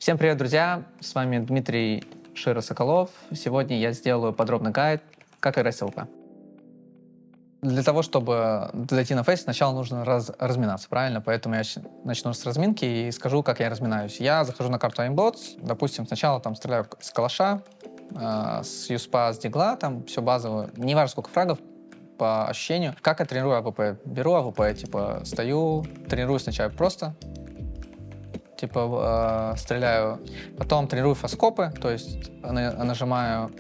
Всем привет, друзья! С вами Дмитрий Широ-Соколов. Сегодня я сделаю подробный гайд, как играть с ЛП. Для того, чтобы зайти на фейс, сначала нужно разминаться, правильно? Поэтому я начну с разминки и скажу, как я разминаюсь. Я захожу на карту Aimbots, допустим, сначала там стреляю с калаша, с юспа, с дигла, там все базово. Не важно, сколько фрагов, по ощущению. Как я тренирую АВП? Беру АВП, типа, стою, тренирую сначала просто, типа, стреляю. Потом тренирую фаскопы, то есть нажимаю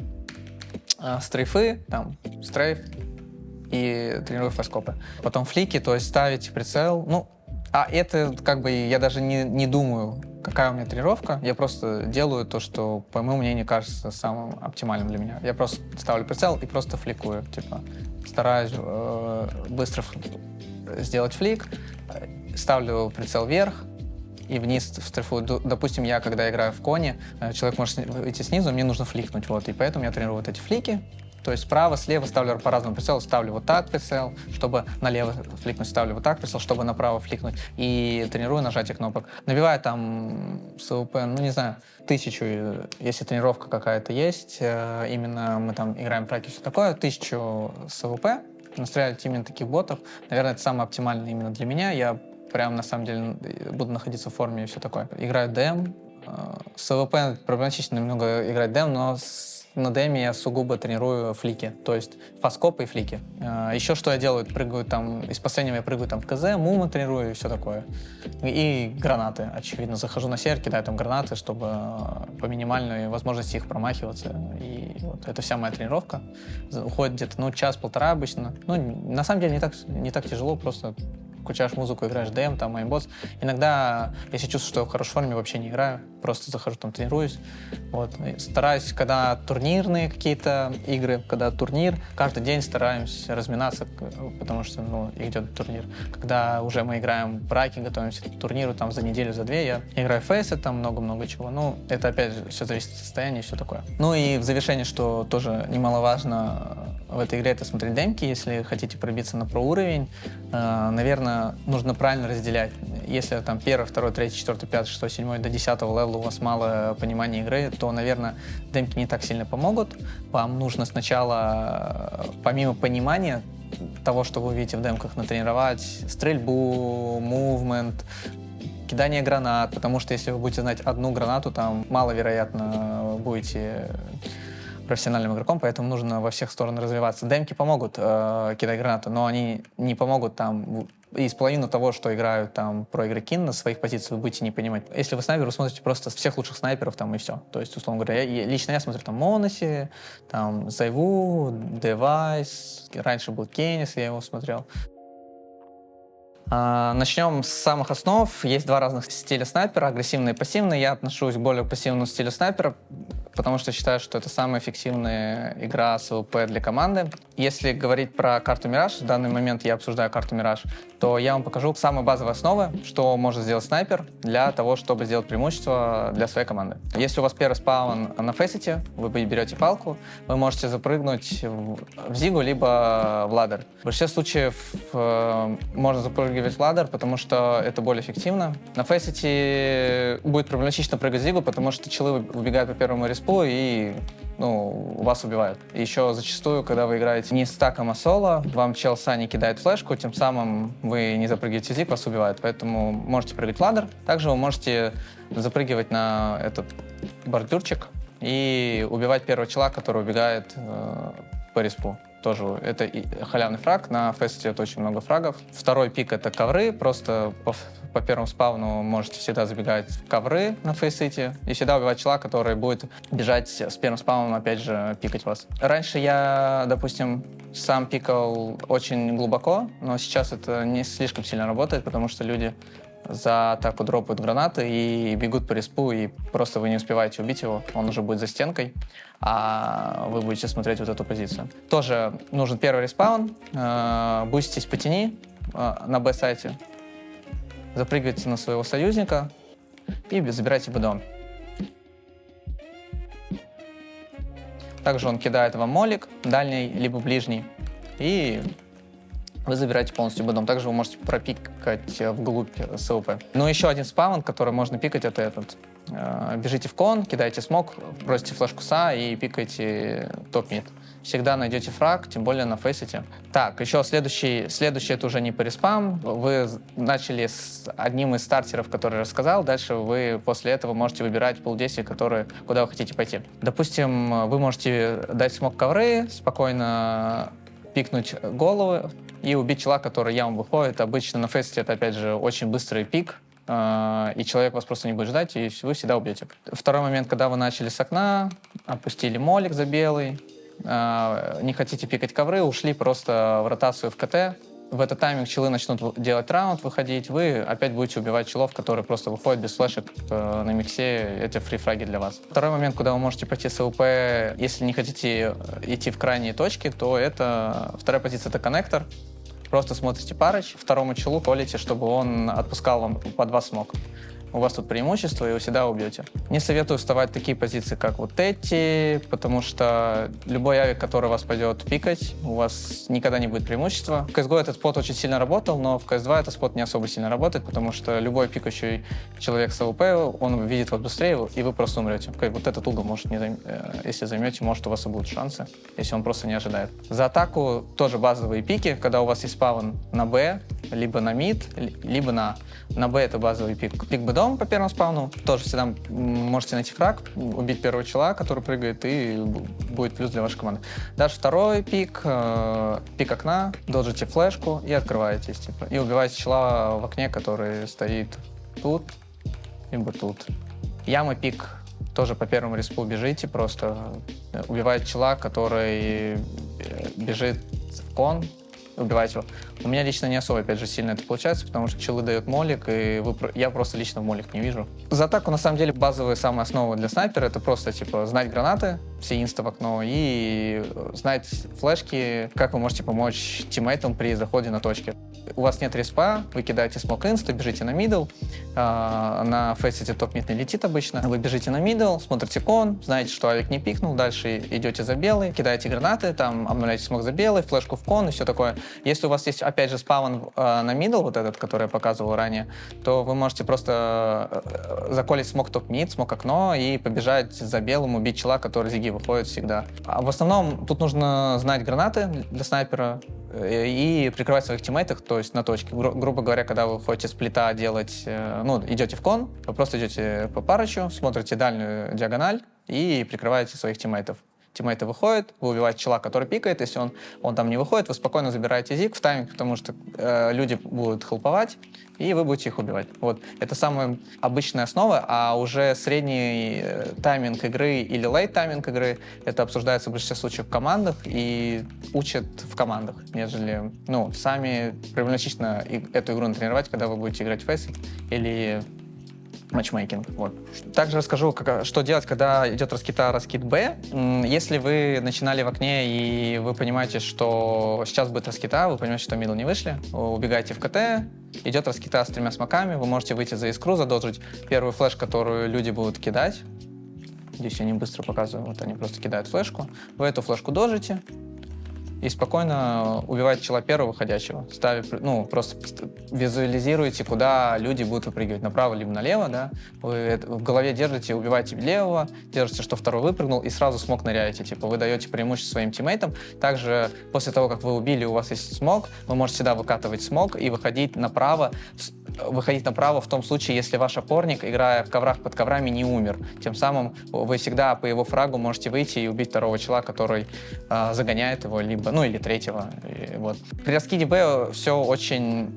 стрейфы, там, стрейф, и тренирую фаскопы. Потом флики, то есть ставить прицел. Ну, а это как бы я даже не думаю, какая у меня тренировка. Я просто делаю то, что, по моему мнению, кажется самым оптимальным для меня. Я просто ставлю прицел и просто фликую. Типа, стараюсь быстро сделать флик, ставлю прицел вверх и вниз в стрейфу. Допустим, я, когда играю в коне, человек может выйти снизу, мне нужно фликнуть. Вот, и поэтому я тренирую вот эти флики. То есть справа, слева ставлю по-разному прицел, ставлю вот так прицел, чтобы налево фликнуть, ставлю вот так прицел, чтобы направо фликнуть, и тренирую нажатие кнопок. Набиваю там с АВП, ну не знаю, 1000, если тренировка какая-то есть, именно мы там играем праки, все такое, 1000 с АВП, настрелять именно таких ботов, наверное, это самое оптимальное именно для меня, я прям на самом деле буду находиться в форме и все такое. Играю ДМ, с АВП проблематично немного играть ДМ, но на ДМе я сугубо тренирую флики, то есть фаскопы и флики. Еще что я делаю, прыгаю там, из последнего я прыгаю там в КЗ, мумы тренирую и все такое. И гранаты, очевидно, захожу на сервер, кидаю там гранаты, чтобы по минимальной возможности их промахиваться. И вот это вся моя тренировка. Уходит где-то, ну, час-полтора обычно. Ну, на самом деле не так тяжело, просто включаешь музыку, играешь ДМ, там, Aimbots. Иногда, если чувствую, что я в хорошей форме, вообще не играю, просто захожу там, тренируюсь. Вот. И стараюсь, когда турнирные какие-то игры, когда турнир, каждый день стараемся разминаться, потому что, ну, идет турнир. Когда уже мы играем браки, готовимся к турниру, там, за неделю, за две, я играю в фейсы, там, много-много чего. Ну, это, опять же, все зависит от состояния и все такое. Ну, и в завершение, что тоже немаловажно в этой игре, это смотреть демки, если хотите пробиться на проуровень. Наверное, нужно правильно разделять. Если там 1, 2, 3, 4, 5, 6, 7 до 10 левела у вас мало понимания игры, то, наверное, демки не так сильно помогут. Вам нужно сначала, помимо понимания того, что вы видите в демках, натренировать стрельбу, мувмент, кидание гранат, потому что если вы будете знать одну гранату, там маловероятно будете профессиональным игроком, поэтому нужно во всех сторонах развиваться. Демки помогут кидать гранаты, но они не помогут там из половины того, что играют там про игроки на своих позициях, вы будете не понимать. Если вы снайпер, вы смотрите просто всех лучших снайперов там и все. То есть, условно говоря, лично я смотрю там Моноси, там Зайву, Девайс, раньше был Кеннис, я его смотрел. Начнем с самых основ. Есть два разных стиля снайпера, агрессивный и пассивный. Я отношусь к более пассивному стилю снайпера, потому что считаю, что это самая эффективная игра с АВП для команды. Если говорить про карту Мираж, в данный момент я обсуждаю карту Мираж, то я вам покажу самые базовые основы, что может сделать снайпер для того, чтобы сделать преимущество для своей команды. Если у вас первый спаун на фейсите, вы берете палку, вы можете запрыгнуть в Зигу либо в ладер. В большинстве случаев можно запрыгивать в ладер, потому что это более эффективно. На фейсите будет проблематично прыгать в Зигу, потому что челы убегают по первому респу и вас убивают. И еще зачастую, когда вы играете не стаком, а соло, вам чел Сани кидает флешку, тем самым вы не запрыгиваете в зиг, вас убивают. Поэтому можете прыгать в ладер. Также вы можете запрыгивать на этот бордюрчик и убивать первого чела, который убегает по респу. Тоже это халявный фраг, на фейсите это очень много фрагов. Второй пик — это ковры, просто по первому спавну можете всегда забегать в ковры на фейсите и всегда убивать чела, который будет бежать с первым спавном, опять же, пикать вас. Раньше я, допустим, сам пикал очень глубоко, но сейчас это не слишком сильно работает, потому что люди за атаку дропают гранаты и бегут по респу, и просто вы не успеваете убить его, он уже будет за стенкой, а вы будете смотреть вот эту позицию. Тоже нужен первый респаун, буститесь по тени на Б-сайте, запрыгивайте на своего союзника и забирайте бедом. Также он кидает вам молик, дальний либо ближний, и вы забираете полностью бедом. Также вы можете пропикать вглубь СВП. Ну, еще один спаун, который можно пикать, это этот бежите в кон, кидаете смог, бросите флешку СА и пикаете топ-мид. Всегда найдете фраг, тем более на фейсите. Так, еще следующий это уже не по респам. Вы начали с одним из стартеров, который я рассказал. Дальше вы после этого можете выбирать пул действий, куда вы хотите пойти. Допустим, вы можете дать смог ковры, спокойно пикнуть головы и убить чела, который яму выходит. Обычно на фейсите это, опять же, очень быстрый пик, и человек вас просто не будет ждать, и вы всегда убьете. Второй момент, когда вы начали с окна, опустили молик за белый, не хотите пикать ковры, ушли просто в ротацию в КТ. В этот тайминг челы начнут делать раунд, выходить, вы опять будете убивать челов, которые просто выходят без флешек на миксе, эти фри-фраги для вас. Второй момент, куда вы можете пойти с АВП, если не хотите идти в крайние точки, то это вторая позиция — это коннектор. Просто смотрите парыч, второму челу колите, чтобы он отпускал вам по 2 смог. У вас тут преимущество, и вы всегда убьете. Не советую вставать в такие позиции, как вот эти, потому что любой авик, который вас пойдет пикать, у вас никогда не будет преимущества. В CSGO этот спот очень сильно работал, но в CS2 этот спот не особо сильно работает, потому что любой пикающий человек с АВП, он видит вас быстрее, и вы просто умрете. Вот этот угол, может, если займете, может, у вас и будут шансы, если он просто не ожидает. За атаку тоже базовые пики, когда у вас есть спаун на Б, либо на мид, либо на Б — это базовый пик. Пик Б-дом по первому спауну. Тоже всегда можете найти фраг, убить первого чела, который прыгает, и будет плюс для вашей команды. Дальше второй пик, пик окна, доджите флешку и открываетесь. И убиваете чела в окне, который стоит тут, либо тут. Яма пик. Тоже по первому респу бежите, просто убиваете чела, который бежит в кон, убивать его. У меня лично не особо, опять же, сильно это получается, потому что челы дают молик, и я просто лично молик не вижу. За атаку, на самом деле, базовые самые основы для снайпера — это просто, знать гранаты, все инста в окно, и знать флешки, как вы можете помочь тиммейтам при заходе на точки. У вас нет респа, вы кидаете смок инста, бежите на мидл, на фейсите топ-мид не летит обычно, вы бежите на мидл, смотрите кон, знаете, что авик не пикнул, дальше идете за белый, кидаете гранаты, там обнуляете смок за белый, флешку в кон и все такое. Если у вас есть, опять же, спаун на мидл, вот этот, который я показывал ранее, то вы можете просто заколить смок топ-мид, смок окно и побежать за белым, убить чела, который зиги выходит всегда. А в основном тут нужно знать гранаты для снайпера и прикрывать своих тиммейтов, то есть на точке. Грубо говоря, когда вы ходите с плита делать, идете в кон, вы просто идете по парычу, смотрите дальнюю диагональ и прикрываете своих тиммейтов. Тиммейты выходят, вы убиваете чела, который пикает. Если он там не выходит, вы спокойно забираете зиг в тайминг, потому что люди будут хелповать, и вы будете их убивать. Вот. Это самая обычная основа, а уже средний тайминг игры или лейт тайминг игры, это обсуждается в большинстве случаев в командах и учат в командах, нежели сами проблематично эту игру натренировать, когда вы будете играть в фейс или матчмейкинг. Вот. Также расскажу, что делать, когда идет раскид Б. Если вы начинали в окне и вы понимаете, что сейчас будет раскита, вы понимаете, что мидл не вышли, убегаете в КТ, идет раскита с 3 смоками, вы можете выйти за искру, задолжить первую флеш, которую люди будут кидать. Здесь я не быстро показываю, вот они просто кидают флешку. Вы эту флешку дожите и спокойно убиваете чела первого выходящего. Просто визуализируете, куда люди будут выпрыгивать, направо либо налево, да. Вы в голове держите, убиваете левого, держите, что второй выпрыгнул, и сразу смог ныряете. Вы даете преимущество своим тиммейтам. Также после того, как вы убили, у вас есть смог, вы можете всегда выкатывать смог и выходить направо в том случае, если ваш опорник, играя в коврах под коврами, не умер. Тем самым вы всегда по его фрагу можете выйти и убить второго чела, который загоняет его, или третьего. Вот. При раскиде Б все очень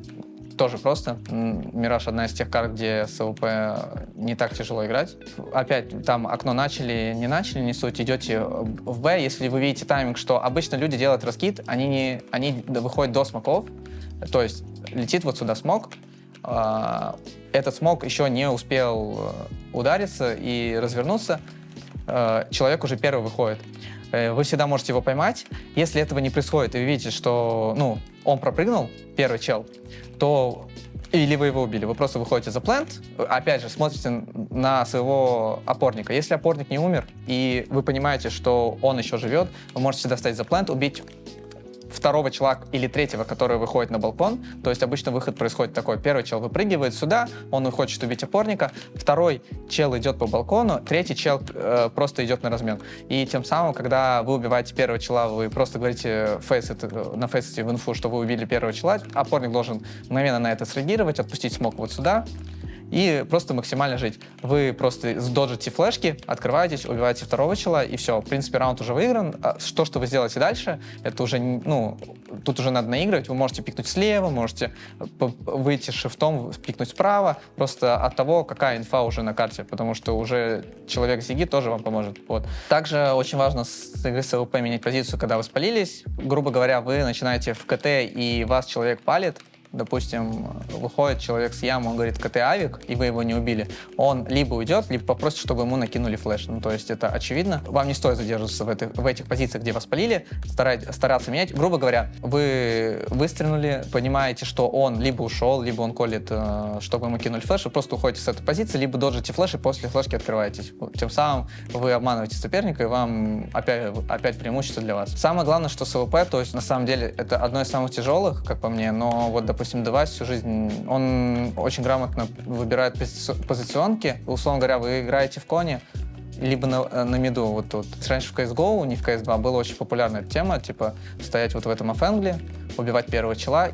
тоже просто. Мираж — одна из тех карт, где с АВП не так тяжело играть. Опять, там окно не суть, идете в Б. Если вы видите тайминг, что обычно люди делают раскид, они выходят до смоков, то есть летит вот сюда смок, этот смок еще не успел удариться и развернуться, человек уже первый выходит. Вы всегда можете его поймать. Если этого не происходит, и вы видите, что он пропрыгнул, первый чел, то или вы его убили, вы просто выходите за плент, опять же, смотрите на своего опорника. Если опорник не умер, и вы понимаете, что он еще живет, вы можете всегда стать за плент, убить второго чела или третьего, который выходит на балкон. То есть обычно выход происходит такой. Первый чел выпрыгивает сюда, он хочет убить опорника. Второй чел идет по балкону, третий чел просто идет на размен. И тем самым, когда вы убиваете первого чела, вы просто говорите на фейсете в инфу, что вы убили первого чела, опорник должен мгновенно на это среагировать, отпустить смог вот сюда и просто максимально жить. Вы просто сдоджите флешки, открываетесь, убиваете второго чела, и все. В принципе, раунд уже выигран. Что вы сделаете дальше, это уже, тут уже надо наигрывать. Вы можете пикнуть слева, можете выйти шифтом, пикнуть справа, просто от того, какая инфа уже на карте, потому что уже человек Зиги тоже вам поможет. Вот. Также очень важно с игры с АВП менять позицию, когда вы спалились. Грубо говоря, вы начинаете в КТ, и вас человек палит. Допустим, выходит человек с ямы, он говорит КТ-авик, и вы его не убили, он либо уйдет, либо попросит, чтобы ему накинули флеш. То есть это очевидно. Вам не стоит задерживаться в этих позициях, где вас полили, стараться менять. Грубо говоря, вы выстрелили, понимаете, что он либо ушел, либо он колет, чтобы ему кинули флеш, вы просто уходите с этой позиции, либо доджите флеш, и после флешки открываетесь. Тем самым вы обманываете соперника, и вам опять преимущество для вас. Самое главное, что с АВП, то есть на самом деле это одно из самых тяжелых, как по мне, но вот, допустим, Девайс всю жизнь, он очень грамотно выбирает позиционки. Условно говоря, вы играете в коне, либо на миду вот тут. Раньше в CSGO, не в CS2, была очень популярная тема, типа стоять вот в этом оффенгле, убивать первого чела,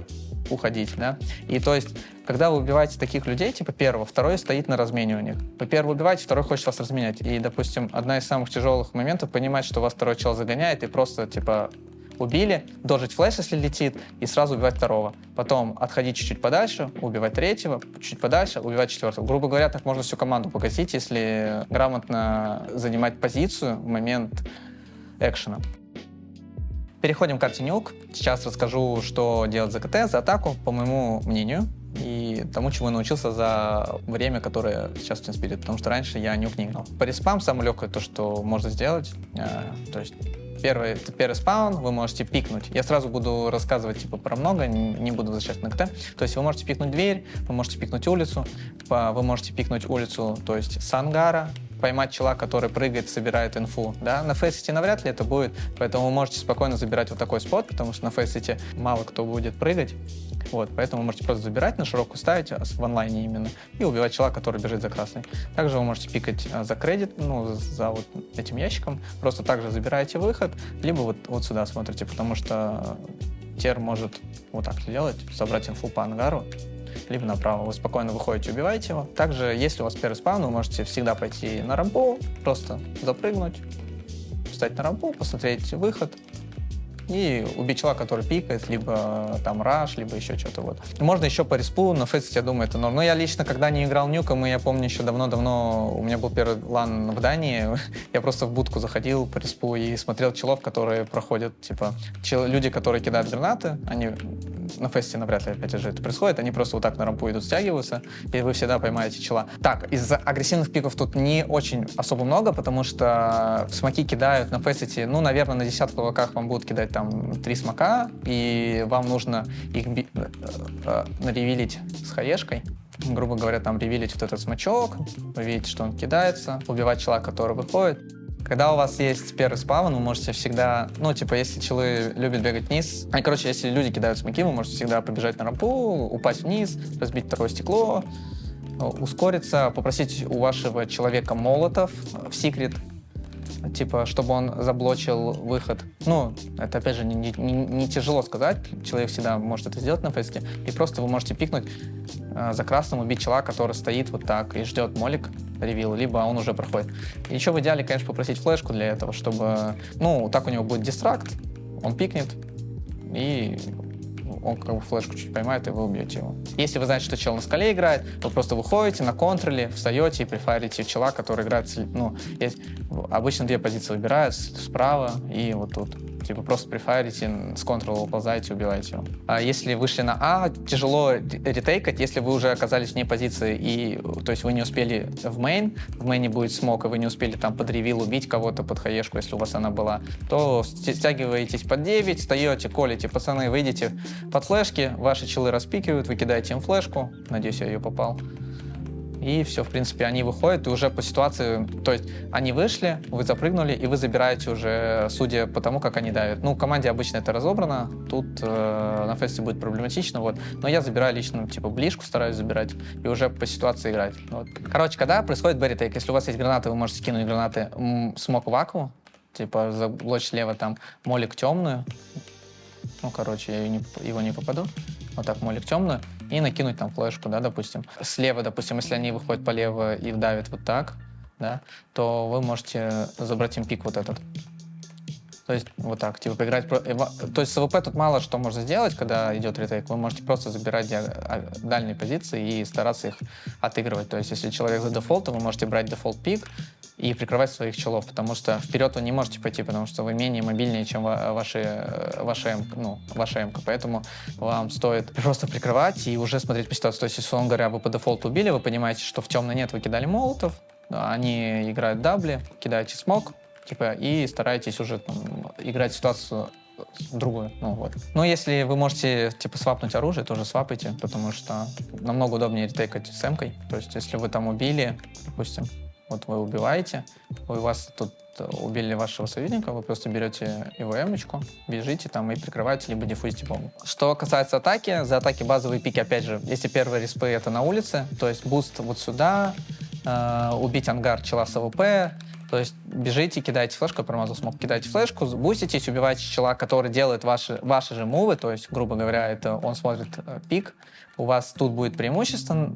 уходить, да. И то есть, когда вы убиваете таких людей, типа первого, второй стоит на размене у них. Вы первого убиваете, второй хочет вас разменять. И, допустим, одна из самых тяжелых моментов — понимать, что вас второй чел загоняет, и просто, типа, убили, дожить флеш, если летит, и сразу убивать второго. Потом отходить чуть-чуть подальше, убивать третьего, чуть подальше, убивать четвертого. Грубо говоря, так можно всю команду погасить, если грамотно занимать позицию в момент экшена. Переходим к карте Nuke. Сейчас расскажу, что делать за КТ, за атаку, по моему мнению, и тому, чему я научился за время, которое сейчас в TeamSpeed, потому что раньше я Nuke не играл. По респам самое легкое то, что можно сделать, то есть первый спаун, вы можете пикнуть. Я сразу буду рассказывать типа про много, не буду возвращаться на КТ. То есть вы можете пикнуть дверь, вы можете пикнуть улицу, вы можете пикнуть улицу, то есть с ангара, поймать чела, который прыгает, собирает инфу. Да? На фейсите навряд ли это будет, поэтому вы можете спокойно забирать вот такой спот, потому что на фейсите мало кто будет прыгать. Вот, поэтому вы можете просто забирать, на широкую ставить, в онлайне именно, и убивать чела, который бежит за красный. Также вы можете пикать за кредит, за вот этим ящиком. Просто также забираете выход, либо вот сюда смотрите, потому что тер может вот так делать, собрать инфу по ангару, либо направо. Вы спокойно выходите, убиваете его. Также, если у вас первый спаун, вы можете всегда пойти на рампу, просто запрыгнуть, встать на рампу, посмотреть выход и убить чела, который пикает, либо там раш, либо еще что-то вот. Можно еще по респу, на фейсите, я думаю, это норм. Но я лично, когда не играл Нюком, и я помню еще давно-давно, у меня был первый лан в Дании, я просто в будку заходил по респу и смотрел челов, которые проходят, типа, люди, которые кидают гранаты, они на фесте навряд ли, опять же, это происходит, они просто вот так на рампу идут, стягиваются, и вы всегда поймаете чела. Так, из агрессивных пиков тут не очень особо много, потому что смоки кидают на фесте, наверное, на десятых локах вам будут кидать там 3 смока, и вам нужно их наревилить с хаешкой. Грубо говоря, там ревилить вот этот смочок, вы видите, что он кидается, убивать чела, который выходит. Когда у вас есть первый спаун, вы можете всегда, если челы любят бегать вниз, если люди кидают смоки, вы можете всегда побежать на рампу, упасть вниз, разбить второе стекло, ускориться, попросить у вашего человека молотов в секрет, чтобы он заблочил выход. Это, опять же, не тяжело сказать. Человек всегда может это сделать на фесте. И просто вы можете пикнуть за красным, убить чела, который стоит вот так и ждет молик, ревил, либо он уже проходит. И еще в идеале, конечно, попросить флешку для этого, чтобы... так у него будет дистракт, он пикнет, и он флешку чуть поймает, и вы убьете его. Если вы знаете, что чел на скале играет, вы просто выходите на контроле, встаете и префайрите чела, который играет... есть обычно 2 позиции выбирают, справа и вот тут. Просто префайрите, с контрола уползаете, убиваете его. А если вышли на А, тяжело ретейкать, если вы уже оказались вне позиции, то есть вы не успели в мейне будет смок, и вы не успели там под ревил убить кого-то под хаешку, если у вас она была, то стягиваетесь под 9, встаете, колите, пацаны, выйдете под флешки, ваши челы распикивают, вы кидаете им флешку, надеюсь, я ее попал, и все, в принципе, они выходят, и уже по ситуации, то есть они вышли, вы запрыгнули, и вы забираете уже, судя по тому, как они давят. Ну, в команде обычно это разобрано, тут на фесте будет проблематично, вот. Но я забираю лично, типа, ближку стараюсь забирать, и уже по ситуации играть. Вот. Короче, когда происходит берри-тейк, если у вас есть гранаты, вы можете кинуть гранаты смок вакуум, типа, заблочь слева там молик темную, ну, короче, я его не попаду, вот так молик темную, и накинуть там флешку, да, допустим. Слева, допустим, если они выходят полево и давят вот так, да, то вы можете забрать им пик вот этот. То есть вот так, типа поиграть. То есть с АВП тут мало что можно сделать, когда идет ретейк. Вы можете просто забирать дальние позиции и стараться их отыгрывать. То есть если человек за дефолт, то вы можете брать дефолт пик и прикрывать своих челов, потому что вперед вы не можете пойти, потому что вы менее мобильнее, чем ваша эмка. Поэтому вам стоит просто прикрывать и уже смотреть по ситуации. То есть, условно говоря, вы по дефолту убили, вы понимаете, что в темной нет, вы кидали молотов, они играют дабли, кидаете смок, типа, и стараетесь уже там, играть ситуацию другую. Ну, вот. Но если вы можете типа свапнуть оружие, тоже свапайте, потому что намного удобнее ретейкать с эмкой. То есть, если вы там убили, допустим, вот вы убиваете, у вас тут убили вашего союзника, вы просто берете его эмочку, бежите там и прикрываете, либо диффузите бомбу. Что касается атаки, за атаки базовые пики, опять же, если первые респы это на улице, то есть буст вот сюда, убить ангар чела с АВП, то есть бежите, кидаете флешку, я промазал смог, кидаете флешку, буститесь, убиваете чела, который делает ваши же мувы, то есть, грубо говоря, это он смотрит пик, у вас тут будет преимущество,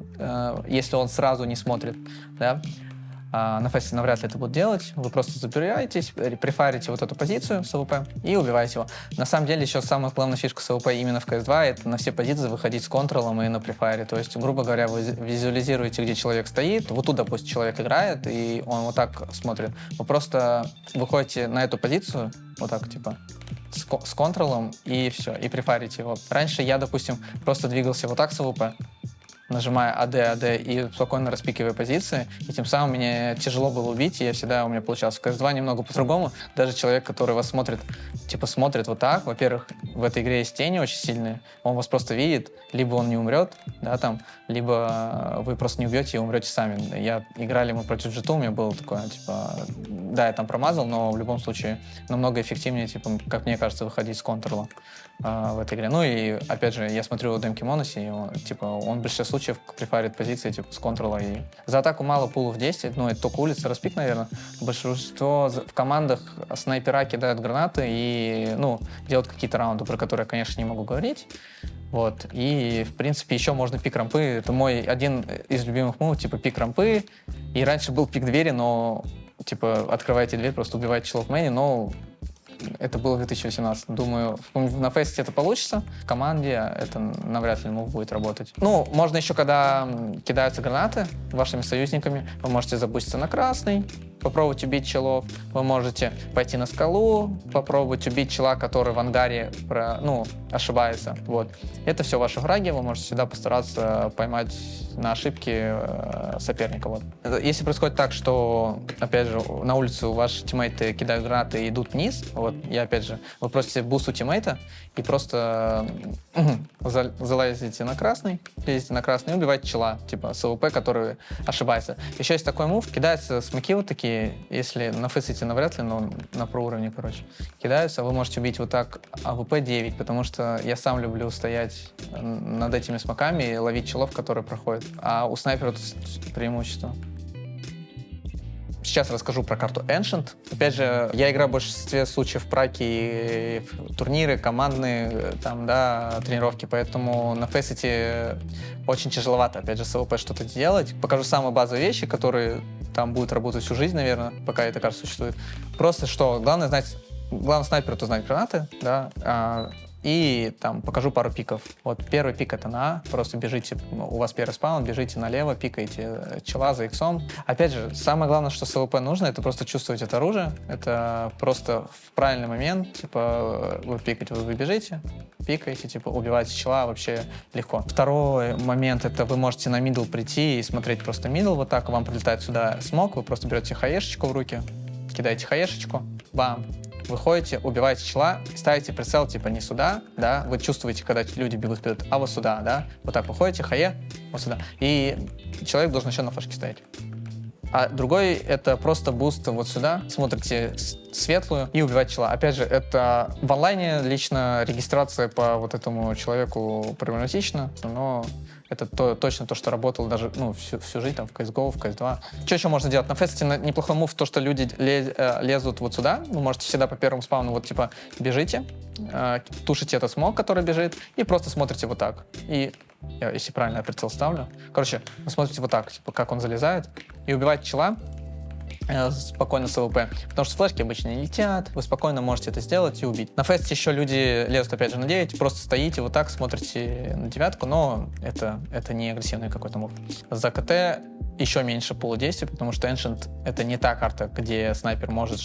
если он сразу не смотрит, да. На фесте навряд ли это будут делать. Вы просто забираетесь, префарите вот эту позицию с АВП и убиваете его. На самом деле, еще самая главная фишка с АВП именно в CS2 — это на все позиции выходить с контролом и на префайре. То есть, грубо говоря, вы визуализируете, где человек стоит. Вот тут, допустим, человек играет, и он вот так смотрит. Вы просто выходите на эту позицию, вот так, типа, с контролом, и все, и префарите его. Раньше я, допустим, просто двигался вот так с АВП, нажимая АД и спокойно распикивая позиции, и тем самым мне тяжело было убить, и у меня получалось. В CS2 немного по-другому. Даже человек, который вас смотрит, типа смотрит вот так, во-первых, в этой игре есть тени очень сильные, он вас просто видит, либо он не умрет, да, там, либо вы просто не убьете и умрете сами. Играли мы против G2, у меня было такое, типа, да, я там промазал, но в любом случае намного эффективнее, типа, как мне кажется, выходить с контрола в этой игре. Ну и, опять же, я смотрю Демки Моноси, и он в большинстве случаев префарит позиции типа с контрола. И за атаку мало пулов действует, ну это только улица, распик, наверное. Большинство в командах снайпера кидают гранаты и, ну, делают какие-то раунды, про которые я, конечно, не могу говорить. Вот. И, в принципе, еще можно пик рампы. Это мой один из любимых мувов, типа пик рампы. И раньше был пик двери, но, типа, открываете дверь, просто убиваете челов в мэне, но это было в 2018. Думаю, на фесте это получится. В команде это навряд ли мув будет работать. Ну, можно еще, когда кидаются гранаты вашими союзниками, вы можете запуститься на красный, попробовать убить челов. Вы можете пойти на скалу, попробовать убить чела, который в ангаре ошибается. Вот. Это все ваши фраги, вы можете всегда постараться поймать на ошибки соперника. Вот. Если происходит так, что, опять же, на улицу ваши тиммейты кидают гранаты и идут вниз, вот, вы просите буст у тиммейта и просто залазите на красный, лезете на красный и убиваете чела, типа с АВП, который ошибается. Еще есть такой мув, кидаются смоки вот такие, если на фейсите навряд ли, но на проуровне, короче, кидаются, вы можете убить вот так АВП 9, потому что я сам люблю стоять над этими смоками и ловить челов, которые проходят. А у снайпера тут преимущество. Сейчас расскажу про карту Ancient. Опять же, я играю в большинстве случаев в праки и в турниры, командные, там, да, тренировки, поэтому на фейсите очень тяжеловато, опять же, с АВП что-то делать. Покажу самые базовые вещи, которые там будут работать всю жизнь, наверное, пока эта карта существует. Просто что, главное снайперу это знать гранаты, да, и там покажу пару пиков. Вот первый пик это на А, просто бежите, у вас первый спаун, бежите налево, пикаете чела за иксом. Опять же, самое главное, что с АВП нужно, это просто чувствовать это оружие, это просто в правильный момент, типа, вы пикаете, вы бежите, пикаете, типа, убиваете чела вообще легко. Второй момент, это вы можете на мидл прийти и смотреть просто мидл, вот так, вам прилетает сюда смок, вы просто берете хаешечку в руки, кидаете хаешечку, бам, выходите, убиваете чела, ставите прицел типа не сюда, да, вы чувствуете, когда люди бегут вперед, а вот сюда, да, вот так выходите, хае, вот сюда, и человек должен еще на флешке стоять. А другой — это просто буст вот сюда, смотрите светлую и убивать чела. Опять же, это в онлайне лично регистрация по вот этому человеку проблематична, но это точно то, что работало даже всю жизнь там, в CSGO, в CS2. Что еще можно делать? На фесте неплохой мув то, что люди лезут вот сюда. Вы можете всегда по первому спауну вот типа бежите, тушите этот смог, который бежит, и просто смотрите вот так. И я, если правильно прицел ставлю. Короче, вы смотрите вот так, типа, как он залезает, и убиваете чела спокойно с АВП. Потому что флешки обычно не летят, вы спокойно можете это сделать и убить. На фесте еще люди лезут опять же на 9, просто стоите вот так, смотрите на 9, но это не агрессивный какой-то мув. За КТ еще меньше полудействий, потому что Ancient — это не та карта, где снайпер может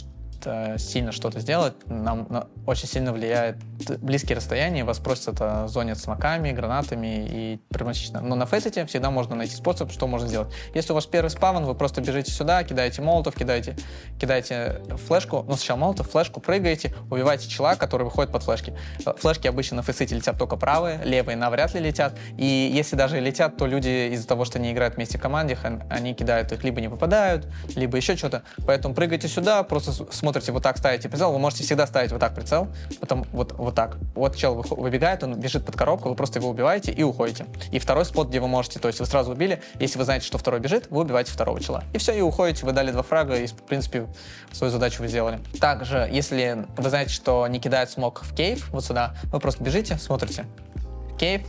сильно что-то сделать. Нам очень сильно влияет близкие расстояния, вас просят это зонить смоками, гранатами и проблематично. Но на фейсите всегда можно найти способ, что можно сделать. Если у вас первый спавн, вы просто бежите сюда, кидаете молотов, кидаете флешку, сначала молотов, флешку, прыгаете, убиваете чела, который выходит под флешки. Флешки обычно на фейсите летят только правые, левые навряд ли летят. И если даже и летят, то люди из-за того, что не играют вместе в команде, они кидают их, либо не попадают, либо еще что-то. Поэтому прыгайте сюда, просто смотрите вот так, ставите прицел. Вы можете всегда ставить вот так прицел, потом вот так. Вот чел выбегает, он бежит под коробку, вы просто его убиваете и уходите. И второй спот, где вы можете, то есть вы сразу убили, если вы знаете, что второй бежит, вы убиваете второго чела. И все, и уходите, вы дали 2 фрага, и в принципе свою задачу вы сделали. Также, если вы знаете, что не кидает смог в кейв, вот сюда, вы просто бежите, смотрите. Кейв.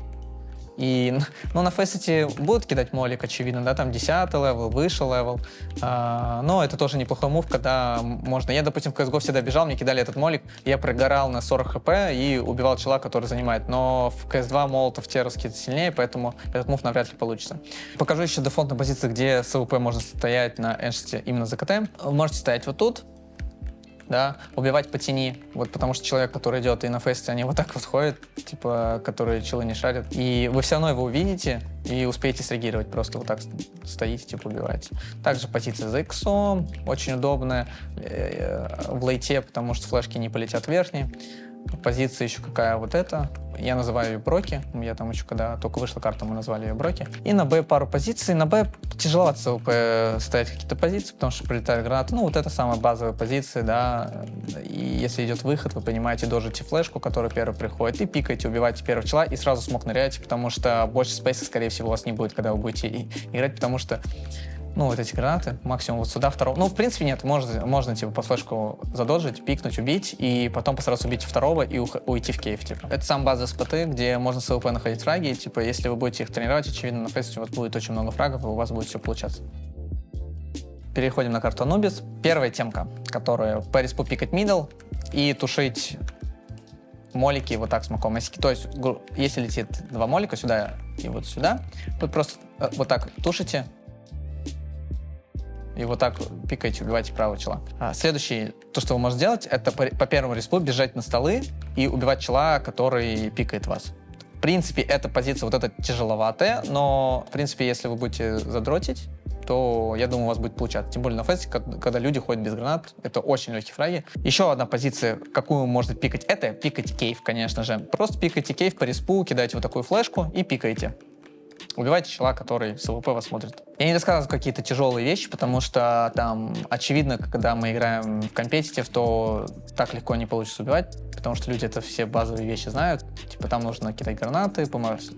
И, на фейсите будут кидать молик, очевидно, да, там 10 левел, выше левел, но это тоже неплохой мув, когда можно. Я, допустим, в CSGO всегда бежал, мне кидали этот молик, я прогорал на 40 хп и убивал чела, который занимает, но в CS2 молотов те раскидывают сильнее, поэтому этот мув навряд ли получится. Покажу еще дефолт на позиции, где с АВП можно стоять на Ancient именно за КТ. Вы можете стоять вот тут, да, убивать по тени, вот потому что человек, который идет и на фесте, они вот так вот ходят, типа, которые челы не шарят, и вы все равно его увидите и успеете среагировать, просто вот так стоите, типа, убиваете. Также позиция за иксом, очень удобная в лейте, потому что флешки не полетят в верхние. Позиция еще какая вот эта. Я называю ее Броки. Я там еще, когда только вышла карта, мы назвали ее Броки. И на Б пару позиций. На Б тяжеловато с АВП ставить какие-то позиции, потому что прилетают гранаты. Вот это самая базовая позиция, да. И если идет выход, вы понимаете, дожите флешку, которая первый приходит, и пикаете, убиваете первого чела, и сразу смог ныряете, потому что больше спейса, скорее всего, у вас не будет, когда вы будете играть, потому что вот эти гранаты, максимум вот сюда второго. В принципе, нет, можно типа, по флешку задоджить, пикнуть, убить, и потом постараться убить второго и уйти в кейв, типа. Это сам базовые споты, где можно с АВП находить фраги, и, типа, если вы будете их тренировать, очевидно, на фейсе у вас будет очень много фрагов, и у вас будет все получаться. Переходим на карту Anubis. Первая темка, которая по респу пикать мидл и тушить молики вот так с маком. То есть, если летит 2 молика сюда и вот сюда, вы просто вот так тушите, и вот так пикаете, убиваете правого чела. Следующее, то, что вы можете сделать, это по первому респу бежать на столы и убивать чела, который пикает вас. В принципе, эта позиция вот эта тяжеловатая, но, в принципе, если вы будете задротить, то, я думаю, у вас будет получаться. Тем более на фесте, когда люди ходят без гранат, это очень легкие фраги. Еще одна позиция, какую можно пикать, это пикать кейв, конечно же. Просто пикайте кейв по респу, кидаете вот такую флешку и пикаете. Убивайте чела, который с АВП вас смотрит. Я не рассказываю какие-то тяжелые вещи, потому что там, очевидно, когда мы играем в компетитив, то так легко не получится убивать, потому что люди это все базовые вещи знают. Типа там нужно кидать гранаты,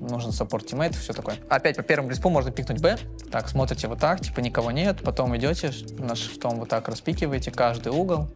нужен саппорт тиммейтов, все такое. Опять по первому респу можно пикнуть Б. Так, смотрите вот так, типа никого нет, потом идете на шифтом вот так распикиваете каждый угол.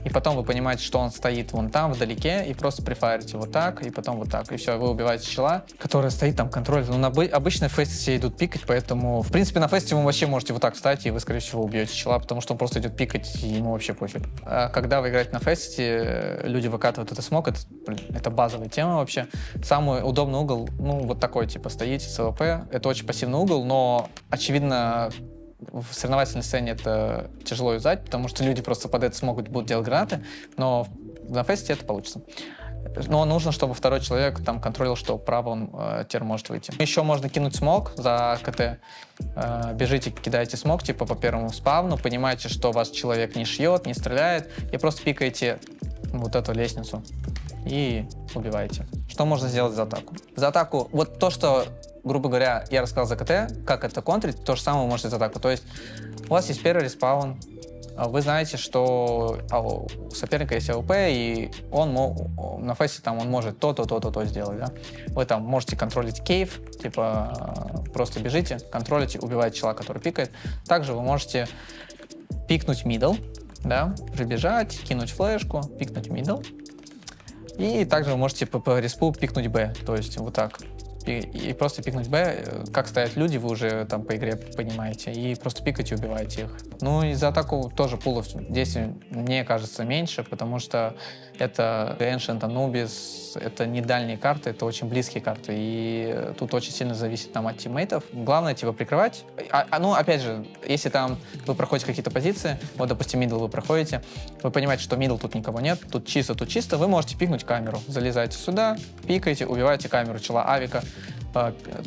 И потом вы понимаете, что он стоит вон там, вдалеке, и просто префайрите вот так, и потом вот так. И все, вы убиваете чела, который стоит там, контроль. Обычно в фесте все идут пикать, поэтому, в принципе, на фесте вы вообще можете вот так встать, и вы, скорее всего, убьете чела, потому что он просто идет пикать, и ему вообще пофиг. А когда вы играете на фесте, люди выкатывают это смог, это базовая тема вообще. Самый удобный угол, вот такой, типа, стоите с АВП. Это очень пассивный угол, но, очевидно, в соревновательной сцене это тяжело юзать, потому что люди просто под это смогут будут делать гранаты, но на фесте это получится. Но нужно, чтобы второй человек там контролил, что вправо он теперь может выйти. Еще можно кинуть смог за КТ. Бежите, кидаете смог, типа по первому спавну, понимаете, что ваш человек не шьет, не стреляет, и просто пикаете вот эту лестницу и убиваете. Что можно сделать за атаку? За атаку, вот то, что, грубо говоря, я рассказал за КТ, как это контрить, то же самое вы можете за атаку. То есть у вас есть первый респаун, вы знаете, что у соперника есть АВП, и он на фейсе там он может то сделать, да? Вы там можете контролить кейв, типа просто бежите, контролите, убиваете чела, который пикает. Также вы можете пикнуть мидл, да, прибежать, кинуть флешку, пикнуть мидл. И также вы можете по респу пикнуть Б, то есть вот так. И просто пикнуть Б, как стоят люди, вы уже там по игре понимаете, и просто пикать и убиваете их. Ну и за атаку тоже пулов здесь, мне кажется, меньше, потому что это Ancient, Anubis, это не дальние карты, это очень близкие карты, и тут очень сильно зависит там от тиммейтов. Главное, типа, прикрывать. Ну, опять же, если там вы проходите какие-то позиции, вот, допустим, мидл вы проходите, вы понимаете, что мидл тут никого нет, тут чисто, вы можете пикнуть камеру. Залезаете сюда, пикаете, убиваете камеру чела авика,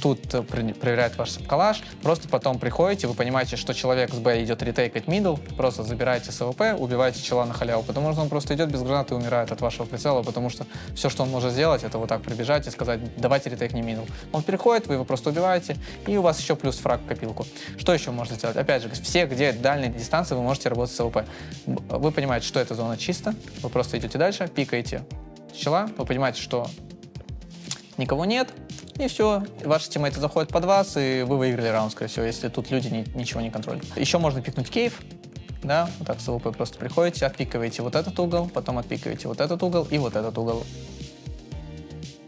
тут проверяет ваш калаш, просто потом приходите, вы понимаете, что человек с Б идет ретейкать мидл, просто забираете с АВП, убиваете чела на халяву, потому что он просто идет без гранаты и умирает от вашего прицела, потому что все, что он может сделать, это вот так прибежать и сказать, давайте ретейкни мидл. Он переходит, вы его просто убиваете, и у вас еще плюс фраг в копилку. Что еще можно сделать? Опять же, все, где дальние дистанции, вы можете работать с АВП. Вы понимаете, что эта зона чисто, вы просто идете дальше, пикаете чела, вы понимаете, что никого нет, и все, ваши тиммейты заходят под вас, и вы выиграли раунд, скорее всего, если тут люди ничего не контролят. Еще можно пикнуть кейв, да, вот так с АВП просто приходите, отпикиваете вот этот угол, потом отпикиваете вот этот угол и вот этот угол.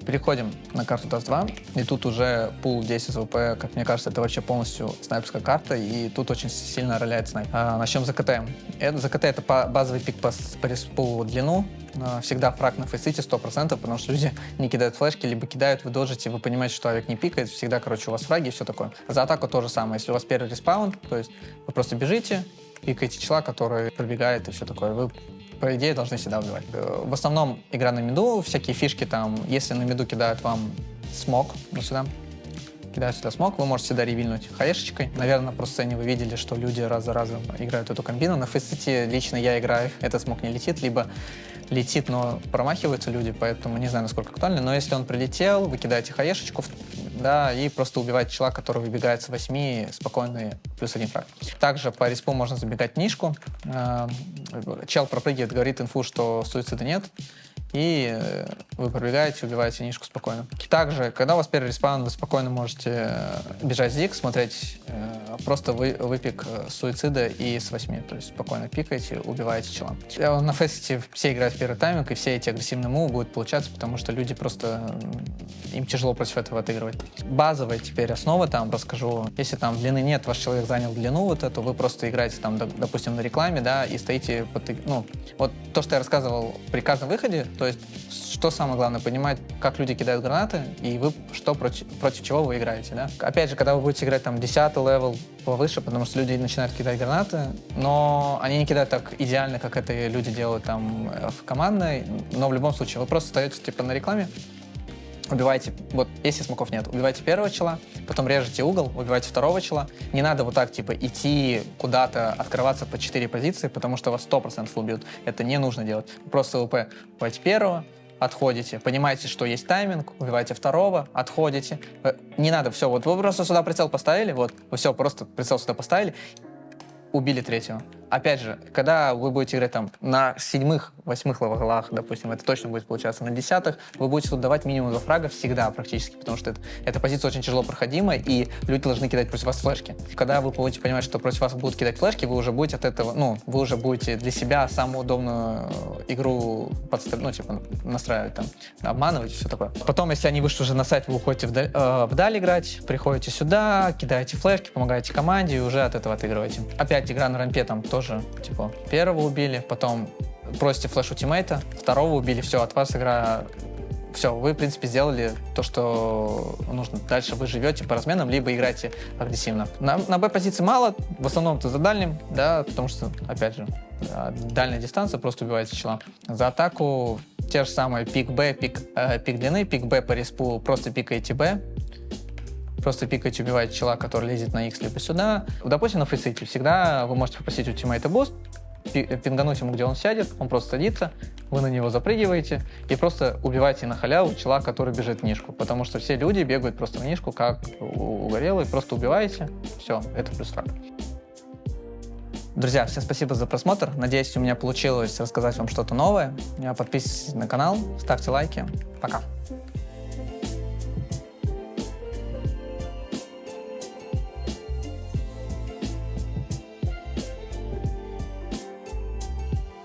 Переходим на карту Dust 2, и тут уже пул 10 АВП, как мне кажется, это вообще полностью снайперская карта, и тут очень сильно роляет снайп. Начнем за КТ. За КТ это базовый пик по респу длину, всегда фраг на фейсите 100%, потому что люди не кидают флешки, либо кидают, вы доджите, вы понимаете, что авик не пикает, всегда, короче, у вас фраги и все такое. За атаку то же самое, если у вас первый респаун, то есть вы просто бежите, пикаете чела, который пробегает и все такое, вы по идее, должны всегда убивать. В основном игра на миду, всякие фишки там, если на миду кидают вам смог, вот сюда, кидают сюда смог, вы можете всегда ревильнуть хаешечкой. Наверное, на сцене вы видели, что люди раз за разом играют эту комбину. На фейсите лично я играю, этот смог не летит, либо летит, но промахиваются люди, поэтому не знаю, насколько актуально. Но если он прилетел, вы кидаете хаешечку, да, и просто убиваете чела, который выбегает с 8, спокойный, плюс 1 фраг. Также по респу можно забегать в нишку. Чел пропрыгивает, говорит инфу, что суицида нет, и вы пробегаете, убиваете нишку спокойно. Также, когда у вас первый респаун, вы спокойно можете бежать зиг, смотреть просто выпик суицида и с 8, то есть спокойно пикаете, убиваете чела. На фейсите все играют в первый тайминг, и все эти агрессивные мувы будут получаться, потому что люди просто, им тяжело против этого отыгрывать. Базовая теперь основа там расскажу. Если там длины нет, ваш человек занял длину вот эту, вы просто играете там, допустим, на рекламе, да, и стоите ну, вот то, что я рассказывал при каждом выходе, то есть что самое главное, понимать, как люди кидают гранаты, и вы что против чего вы играете, да. Опять же, когда вы будете играть там 10-й левел повыше, потому что люди начинают кидать гранаты, но они не кидают так идеально, как это люди делают там в командной, но в любом случае вы просто стоите типа на рекламе, убивайте, вот если смоков нет, убивайте первого чела, потом режете угол, убивайте второго чела. Не надо вот так типа идти куда-то, открываться по 4 позиции, потому что вас 100% убьют. Это не нужно делать. Просто ЛП убивайте первого, отходите, понимаете, что есть тайминг, убивайте второго, отходите. Не надо, все, вот вы просто сюда прицел поставили, вот, вы все, просто прицел сюда поставили, убили третьего. Опять же, когда вы будете играть там на 7-х, 8-х левелах, допустим, это точно будет получаться, на 10-х, вы будете тут давать минимум 2 фрага всегда практически, потому что эта позиция очень тяжело проходима, и люди должны кидать против вас флешки. Когда вы будете понимать, что против вас будут кидать флешки, вы уже будете от этого, ну, вы уже будете для себя самую удобную игру ну, типа, настраивать, там, обманывать и все такое. Потом, если они вышли уже на сайт, вы уходите вдаль играть, приходите сюда, кидаете флешки, помогаете команде и уже от этого отыгрываете. Опять игра на рампе там тоже, типа, первого убили, потом просите флеш у тиммейта, второго убили, все, от вас игра, все, вы, в принципе, сделали то, что нужно. Дальше вы живете по разменам, либо играете агрессивно. На Б-позиции мало, в основном-то за дальним, да, потому что, опять же, дальняя дистанция, просто убиваете чела. За атаку те же самые пик Б, пик длины, пик Б по респу, просто пикаете Б. Просто пикаете, убиваете чела, который лезет на X либо сюда. Допустим, на фейсите всегда вы можете попросить у тиммейта буст, пингануть ему, где он сядет, он просто садится, вы на него запрыгиваете и просто убиваете на халяву чела, который бежит в нишку. Потому что все люди бегают просто в нишку, как угорелые, просто убиваете. Все, это плюс фраг. Друзья, всем спасибо за просмотр. Надеюсь, у меня получилось рассказать вам что-то новое. Подписывайтесь на канал, ставьте лайки. Пока.